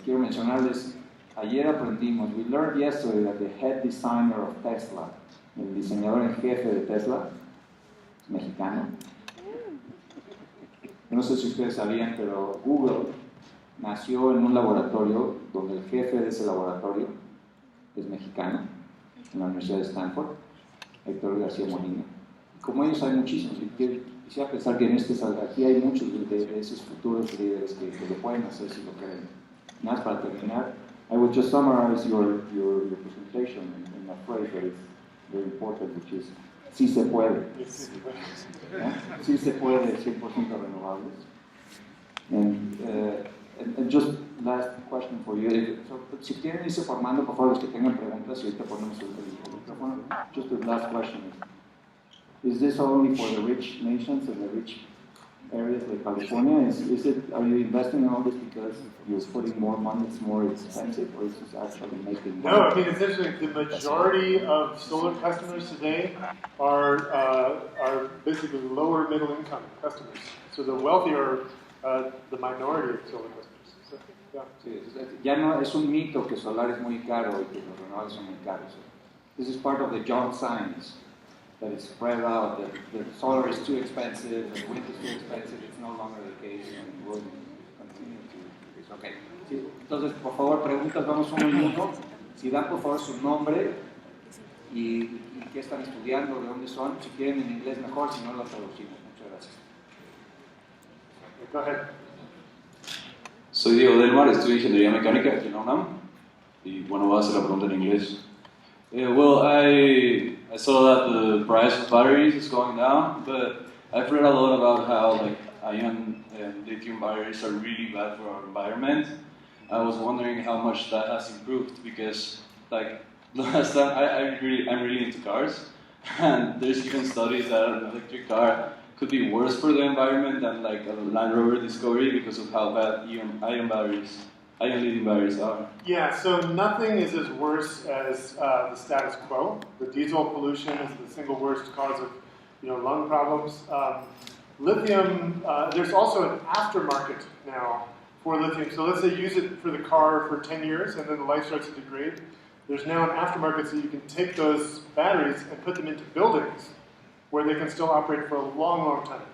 S2: Quiero mencionarles, ayer aprendimos, we learned yesterday that the head designer of Tesla, el diseñador en jefe de Tesla, es mexicano. No sé si ustedes sabían, pero Google nació en un laboratorio donde el jefe de ese laboratorio es mexicano, en la Universidad de Stanford, Héctor García Molina. Como ellos hay muchísimos, y quisiera pensar que aquí hay muchos de esos futuros líderes que lo pueden hacer si lo quieren. Nada más para terminar, I will just summarize your presentation in a phrase that is very important, which is: sí se puede. Sí se puede, 100% renovables. And just last question for you. Si quieren irse formando, por favor, los que tengan preguntas, y ahorita ponemos el micrófono. Just the last question is this only for the rich nations and the rich areas like California? Are you investing in all this because you're putting more money, it's more expensive, or is this actually making money?
S1: No, I mean, it's interesting. The majority of solar customers today are basically lower middle income customers. So the wealthier are the minority of solar customers. So, yeah.
S2: Sí, ya no es un mito que solar es muy caro y que los renovables son muy caros. This is part of the John science. That it's spread out, that the solar is too expensive, the wind is too expensive, it's no longer the case, and will continue to increase. Okay. Sí, entonces, por favor, preguntas, vamos uno y uno. Si dan, por favor, su nombre y qué están estudiando, de dónde son. Si quieren en inglés, mejor, si no, lo traducimos. Muchas gracias.
S1: Go ahead.
S3: Soy Diego Delmar, estudio Ingeniería Mecánica aquí en la UNAM. Y bueno, voy a hacer la pregunta en inglés. Well, I saw that the price of batteries is going down, but I've read a lot about how like ion and lithium batteries are really bad for our environment. I was wondering how much that has improved because like last time I'm really into cars, and there's even studies that an electric car could be worse for the environment than like a Land Rover Discovery because of how bad ion lithium batteries are.
S1: Yeah, so nothing is as worse as the status quo. The diesel pollution is the single worst cause of, lung problems. Lithium, there's also an aftermarket now for lithium. So let's say you use it for the car for 10 years and then the life starts to degrade. There's now an aftermarket so you can take those batteries and put them into buildings where they can still operate for a long, long time.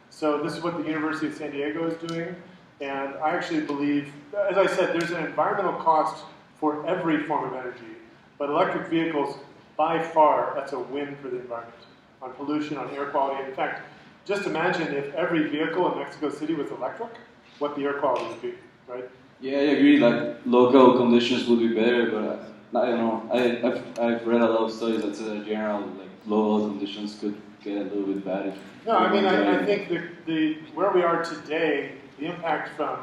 S1: So this is what the University of San Diego is doing. And I actually believe, as I said, there's an environmental cost for every form of energy, but electric vehicles, by far, that's a win for the environment on pollution, on air quality. In fact, just imagine if every vehicle in Mexico City was electric, what the air quality would be, right?
S3: Yeah, I agree. Like local conditions would be better, but I don't know. I've read a lot of studies that say that general like local conditions could get a little bit bad.
S1: No, I mean I think the where we are today, the impact from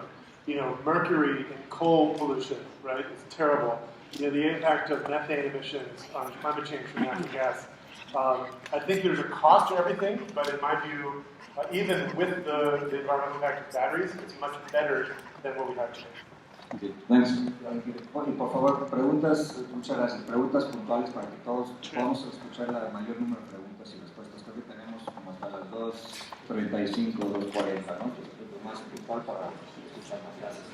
S1: mercury and coal pollution, right, is terrible. The impact of methane emissions on climate change from natural gas. I think there's a cost to everything, but in my view, even with the environmental impact of batteries, it's much better than what we have today.
S3: Okay, thanks.
S2: Y por favor, muchas gracias, preguntas puntuales para que todos podamos escuchar el mayor número de preguntas y respuestas. Creo que tenemos como hasta las 2:35, 2:40, ¿no? Entonces creo que es más puntual para escuchar más. Gracias.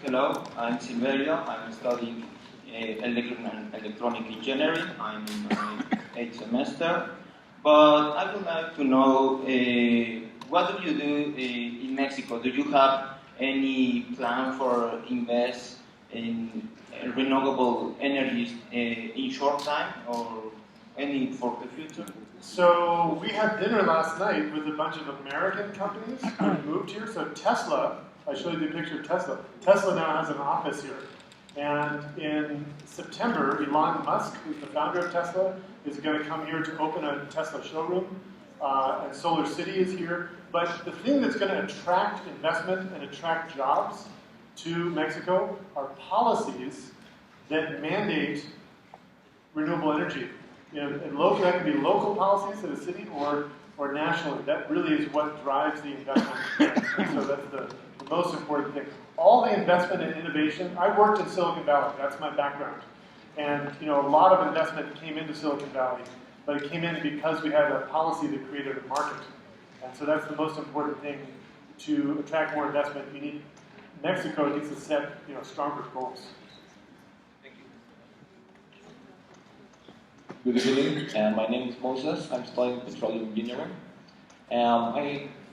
S4: Hello, I'm Silverio. I'm studying electronic engineering. I'm in my 8th semester. But I would like to know, what do you do in Mexico? Do you have any plan for invest in renewable energies in short time or any for the future?
S1: So we had dinner last night with a bunch of American companies who moved here. So Tesla, I showed you the picture of Tesla. Tesla now has an office here. And in September, Elon Musk, who's the founder of Tesla, is going to come here to open a Tesla showroom. And Solar City is here. But the thing that's going to attract investment and attract jobs to Mexico are policies that mandate renewable energy. And local, that can be local policies in a city or nationally. That really is what drives the investment. So that's the most important thing. All the investment and innovation, I worked in Silicon Valley, that's my background. And a lot of investment came into Silicon Valley, but it came in because we had a policy that created a market. And so that's the most important thing to attract more investment. Mexico needs to set stronger goals.
S5: Good evening, my name is Moses. I'm studying petroleum engineering.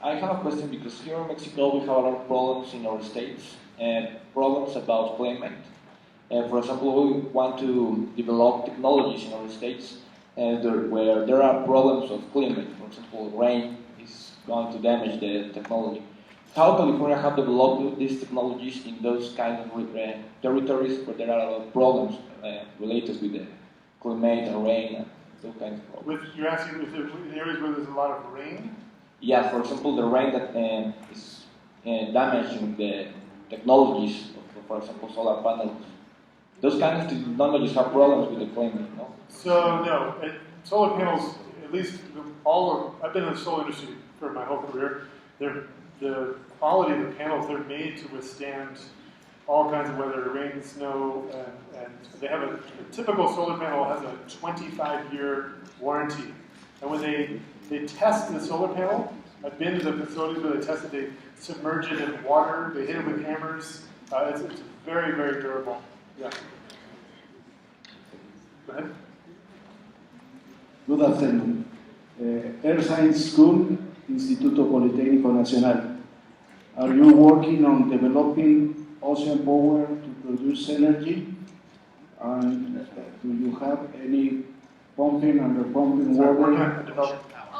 S5: I have a question because here in Mexico we have a lot of problems in our states and problems about climate. For example, we want to develop technologies in our states where there are problems of climate. For example, rain is going to damage the technology. How California have developed these technologies in those kind of territories where there are a lot of problems related with the climate and rain and those kinds of problems?
S1: You're asking if there's areas where there's a lot of rain?
S5: Yeah, for example, the rain that is damaging the technologies of, for example, solar panels. Those kinds of technologies have problems with the climate, no?
S1: So, no. Solar panels, at least I've been in the solar industry for my whole career. The quality of the panels, they're made to withstand all kinds of weather, rain, snow, and they have a typical solar panel has a 25-year warranty. And when they test the solar panel, I've been to the facilities where they test it, they submerge it in water, they hit it with hammers. It's very, very durable. Yeah. Go ahead.
S6: Good afternoon. Air Science School, Instituto Politécnico Nacional. Are you working on developing ocean power to produce energy? And do you have any pumping and pumping water?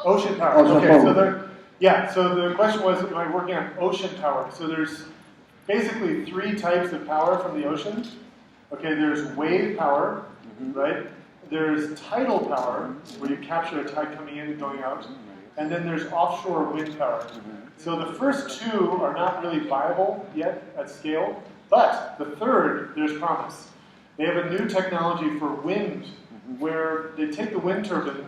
S1: Ocean power. Okay, so the question was, am I working on ocean power? So there's basically 3 types of power from the ocean. Okay, there's wave power, right? There's tidal power, where you capture a tide coming in and going out. And then there's offshore wind power. So the first 2 are not really viable yet at scale, but the third, there's promise. They have a new technology for wind, where they take the wind turbine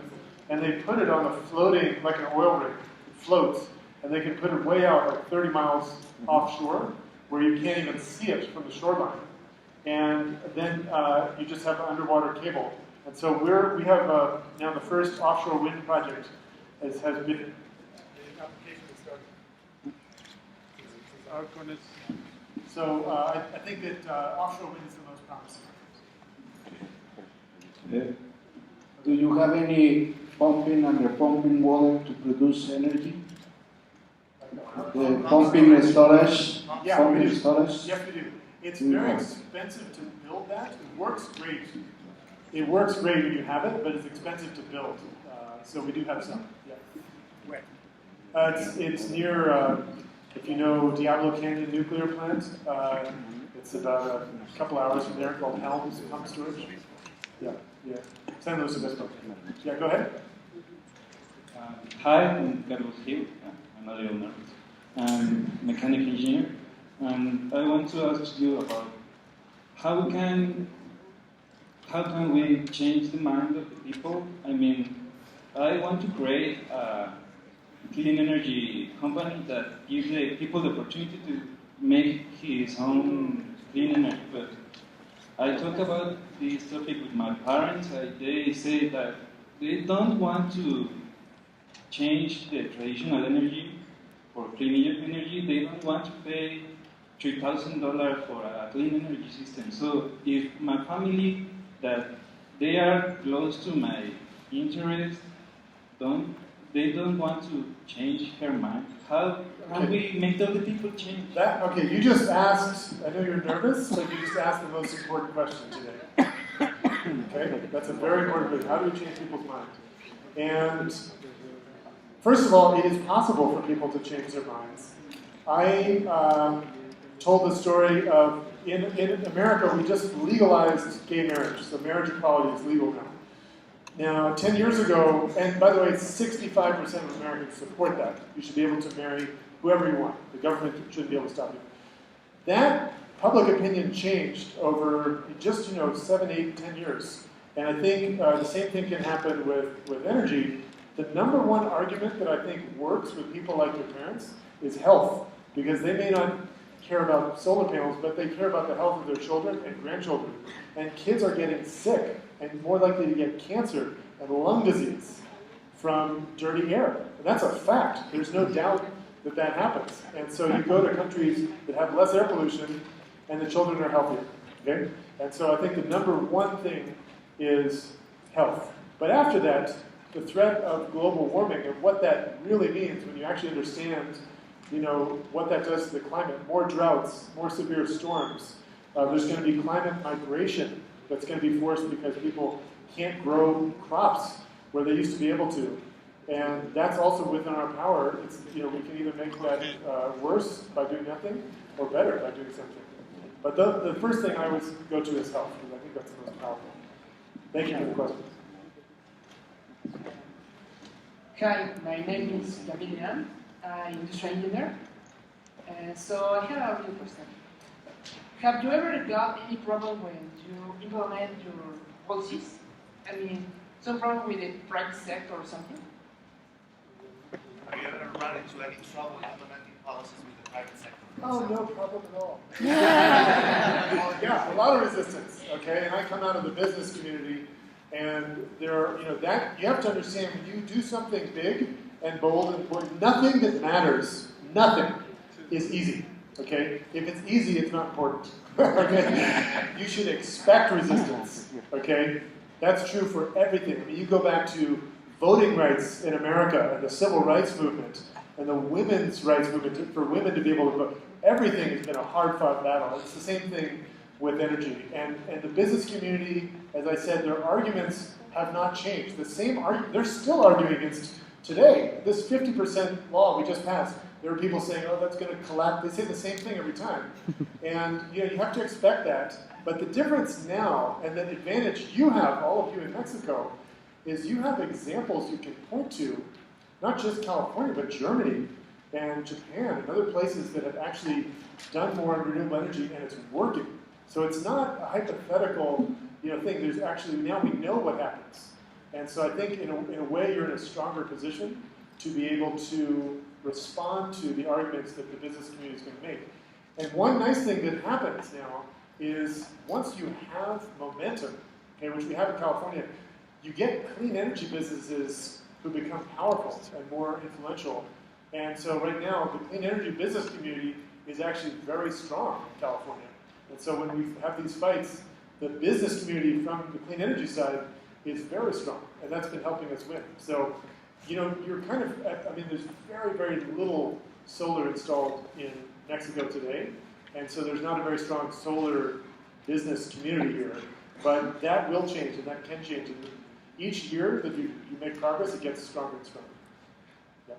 S1: and they put it on a floating, like an oil rig. It floats, and they can put it way out, like 30 miles offshore, where you can't even see it from the shoreline. And then you just have an underwater cable. And so we have now the first offshore wind project has been. So I think that offshore wind is the most promising.
S6: Do you have any pumping and pumping water to produce energy? The pumping storage?
S1: Yeah,
S6: pumping
S1: we do.
S6: storage?
S1: Yes, we do. It's very expensive to build that. It works great. It works great when you have it, but it's expensive to build. So we do have some. Yeah. Where? It's near If you know Diablo Canyon Nuclear Plant, it's about a couple hours from there, called Helms Pump Storage. Yeah. San Luis Obispo. Yeah, go ahead.
S7: Hi, I'm Carlos Gil. I'm a little nervous. I'm a mechanical engineer, and I want to ask you about how can we change the mind of the people? I mean, I want to create a clean energy company that gives the people the opportunity to make his own clean energy. But I talk about this topic with my parents. They say that they don't want to change the traditional energy for clean energy. They don't want to pay $3,000 for a clean energy system. So if my family that they are close to my interest, they don't want to change their mind. How can we make other people change?
S1: You just asked, I know you're nervous, but you just asked the most important question today. Okay? That's a very important question. How do we change people's minds? And first of all, it is possible for people to change their minds. I told the story of, in America, we just legalized gay marriage, so marriage equality is legal now. Now, 10 years ago, and by the way, 65% of Americans support that. You should be able to marry whoever you want. The government shouldn't be able to stop you. That public opinion changed over just 7, 8, 10 years. And I think the same thing can happen with energy. The number one argument that I think works with people like your parents is health. Because they may not care about solar panels, but they care about the health of their children and grandchildren. And kids are getting sick and more likely to get cancer and lung disease from dirty air. And that's a fact. There's no doubt that that happens. And so you go to countries that have less air pollution and the children are healthier. Okay? And so I think the number one thing is health. But after that, the threat of global warming and what that really means when you actually understand what that does to the climate, more droughts, more severe storms. There's going to be climate migration that's going to be forced because people can't grow crops where they used to be able to. And that's also within our power. It's, we can either make that worse by doing nothing or better by doing something. But the first thing I always go to is health, because I think that's the most powerful. Thank you for the question.
S8: Hi, my name is David. I'm industrial engineer. So I have a real question. Have you ever got any problem when you implement your policies? I mean, some problem with the private sector or something?
S9: Have you ever run into any trouble implementing policies with the private sector?
S1: Oh, no problem at all. Well, yeah, a lot of resistance, okay? And I come out of the business community, and there are, that you have to understand when you do something big and bold and important, nothing that matters, nothing is easy, okay? If it's easy, it's not important, okay? You should expect resistance, okay? That's true for everything. I mean, you go back to voting rights in America and the civil rights movement and the women's rights movement for women to be able to vote. Everything has been a hard-fought battle. It's the same thing with energy. And the business community, as I said, their arguments have not changed. The same argument, they're still arguing against today. This 50% law we just passed, there are people saying, oh, that's going to collapse. They say the same thing every time. And you have to expect that. But the difference now, and the advantage you have, all of you in Mexico, is you have examples you can point to, not just California, but Germany and Japan and other places that have actually done more in renewable energy, and it's working. So it's not a hypothetical thing. There's actually, now we know what happens. And so I think in a way you're in a stronger position to be able to respond to the arguments that the business community is going to make. And one nice thing that happens now is once you have momentum, okay, which we have in California, you get clean energy businesses who become powerful and more influential. And so right now, the clean energy business community is actually very strong in California. And so when we have these fights, the business community from the clean energy side is very strong, and that's been helping us win. So, you're kind of, there's very, very little solar installed in Mexico today, and so there's not a very strong solar business community here, but that will change, and that can change. And each year that you make progress, it gets stronger and stronger. Yeah.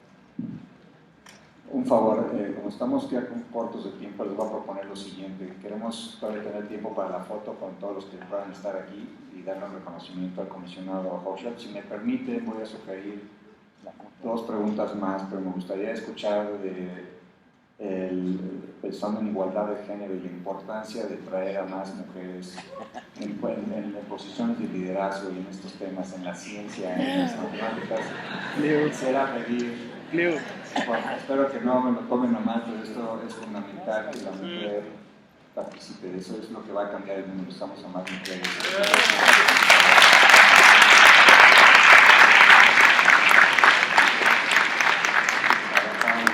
S2: Un favor, como estamos ya cortos de tiempo, les voy a proponer lo siguiente. Queremos todavía tener tiempo para la foto con todos los que puedan estar aquí y darle un reconocimiento al comisionado Hochschild. Si me permiten, voy a sugerir 2 preguntas más, pero me gustaría escuchar pensando en igualdad de género y la importancia de traer a más mujeres en posiciones de liderazgo y en estos temas, en la ciencia, en las matemáticas. Quisiera pedir, bueno, espero que no me lo tomen a mal, pero esto es fundamental que la mujer participe. Eso es lo que va a cambiar el mundo. Estamos a más mujeres.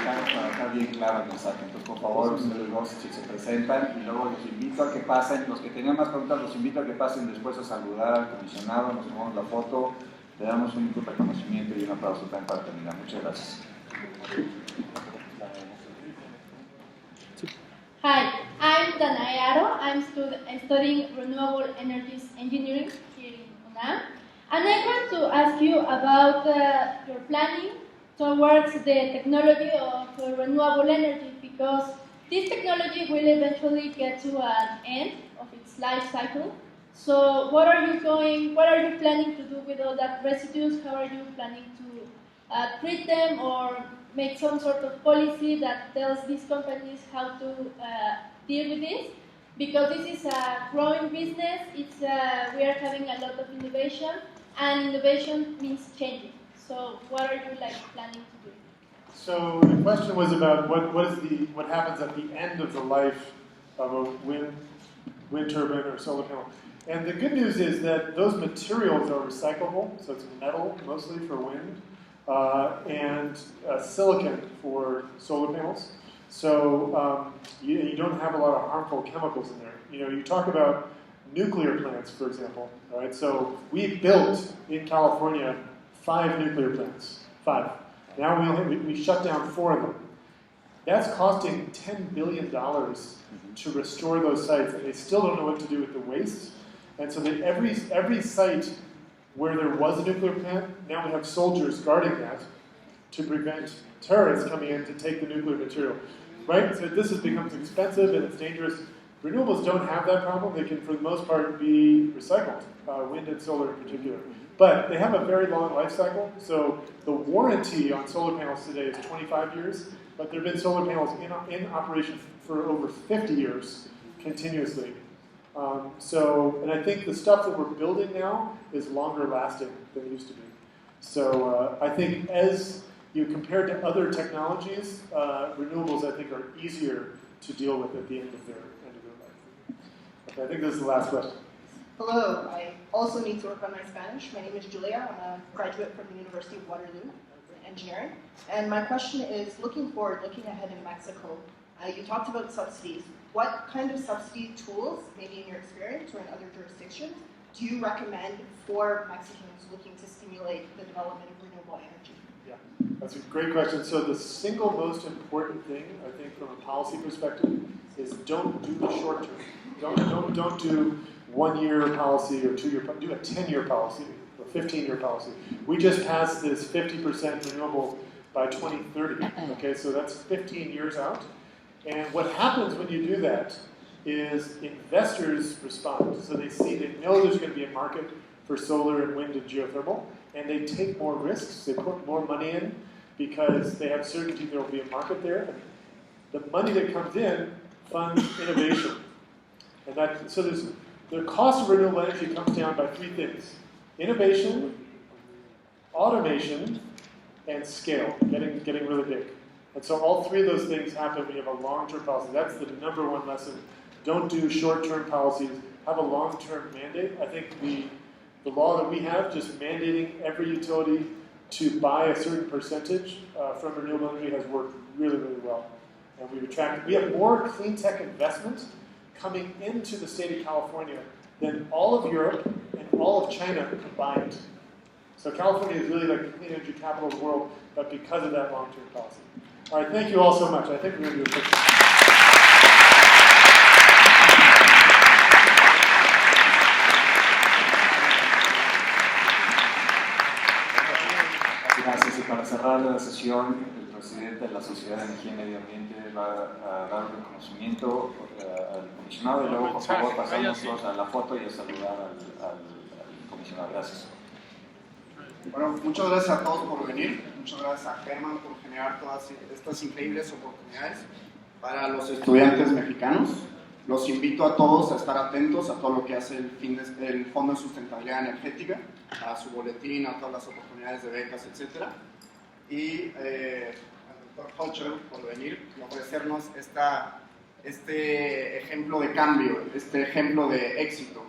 S2: Para dejar bien claro el mensaje. Entonces, por favor, ustedes dos si se presentan y luego los invito a que pasen, los que tengan más preguntas, los invito a que pasen después a saludar al comisionado, nos tomamos la foto, le damos un reconocimiento y un aplauso también para terminar. Muchas gracias.
S10: Hi, I'm Danayaro. I'm studying Renewable Energies Engineering here in UNAM. And I want to ask you about your planning towards the technology of renewable energy, because this technology will eventually get to an end of its life cycle. So what are you planning to do with all that residues? How are you planning to treat them, or make some sort of policy that tells these companies how to deal with this? Because this is a growing business, we are having a lot of innovation, and innovation means changing. So what are you planning to do?
S1: So the question was about what happens at the end of the life of a wind turbine or solar panel. And the good news is that those materials are recyclable, so it's metal mostly for wind, and silicon for solar panels. So you don't have a lot of harmful chemicals in there. You know, you talk about nuclear plants, for example. All right, so we built in California 5 nuclear plants. 5. Now we shut down 4 of them. That's costing $10 billion to restore those sites, and they still don't know what to do with the waste. And so that every site where there was a nuclear plant, now we have soldiers guarding that to prevent terrorists coming in to take the nuclear material. Right? So this becomes expensive and it's dangerous. Renewables don't have that problem. They can, for the most part, be recycled, wind and solar in particular. But they have a very long life cycle. So the warranty on solar panels today is 25 years, but there have been solar panels in operation for over 50 years continuously. And I think the stuff that we're building now is longer lasting than it used to be. So I think as you compare to other technologies, renewables I think are easier to deal with at the end of their life. Okay, I think this is the last question.
S11: Hello, I also need to work on my Spanish. My name is Julia. I'm a graduate from the University of Waterloo in engineering. And my question is, looking ahead in Mexico, you talked about subsidies. What kind of subsidy tools, maybe in your experience or in other jurisdictions, do you recommend for Mexicans looking to stimulate the development of renewable energy?
S1: Yeah, that's a great question. So the single most important thing, I think, from a policy perspective, is don't do the short term. Don't do 1-year policy or 2-year. Do a 10-year policy or 15-year policy. We just passed this 50% renewable by 2030. Okay, so that's 15 years out. And what happens when you do that is investors respond. So they know there's going to be a market for solar and wind and geothermal, and they take more risks. They put more money in because they have certainty there will be a market there. And the money that comes in funds innovation. And so the cost of renewable energy comes down by 3 things: innovation, automation, and scale, getting really big. And so all 3 of those things happen when you have a long-term policy. That's the number 1 lesson. Don't do short-term policies. Have a long-term mandate. I think the law that we have, just mandating every utility to buy a certain percentage from renewable energy, has worked really, really well. And we have more clean tech investment coming into the state of California than all of Europe and all of China combined. So California is really like the clean energy capital of the world, but because of that long-term policy. All right, thank you all so much. I think we're going to do a picture.
S2: Gracias. Y para cerrar la sesión, el presidente de la Sociedad de Energía y Medio Ambiente, va a dar un reconocimiento al comisionado y luego, por favor, pasamos todos a la foto y a saludar al comisionado. Gracias.
S12: Bueno, muchas gracias a todos por venir. Muchas gracias a Germán por generar todas estas increíbles oportunidades para los estudiantes mexicanos. Los invito a todos a estar atentos a todo lo que hace el Fondo de Sustentabilidad Energética, a su boletín, a todas las oportunidades de becas, etc. Y al doctor Hochschild por venir y ofrecernos este ejemplo de cambio, este ejemplo de éxito.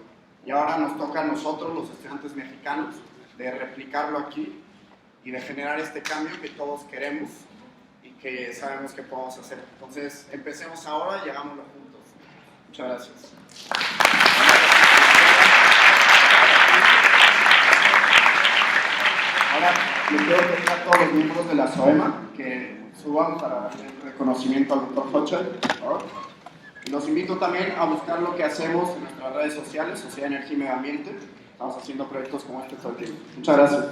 S12: Y ahora nos toca a nosotros, los estudiantes mexicanos, de replicarlo aquí y de generar este cambio que todos queremos y que sabemos que podemos hacer. Entonces, empecemos ahora y hagámoslo juntos. Muchas gracias. Ahora, le quiero pedir a todos los miembros de la SOEMA que suban para el reconocimiento al doctor Hochschild, por favor. Y los invito también a buscar lo que hacemos en nuestras redes sociales, Sociedad, Energía y Medio Ambiente. Estamos haciendo proyectos como este todo el tiempo. Muchas gracias.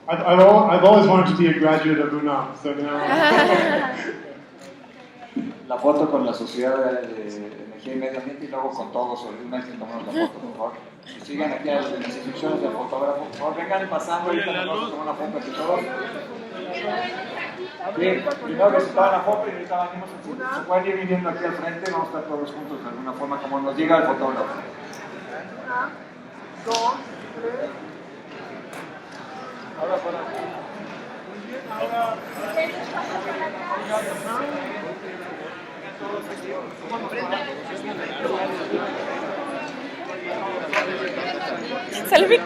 S1: I've always wanted to be a graduate of UNAM, so now.
S2: La foto con la Sociedad de Energía y Medio Ambiente y luego con todos, una vez que tomamos la foto, por favor. Que sigan aquí a las instrucciones del fotógrafo, por favor, vengan pasando, ahorita nos vamos a tomar una foto aquí todos. Bien, primero que se toman la foto y ahorita venimos, se pueden ir viniendo aquí al frente, vamos a estar todos juntos de alguna forma como nos diga el fotógrafo.
S8: 1, 2, 3.
S1: Ahora para. Muy bien, ahora.
S13: Salve.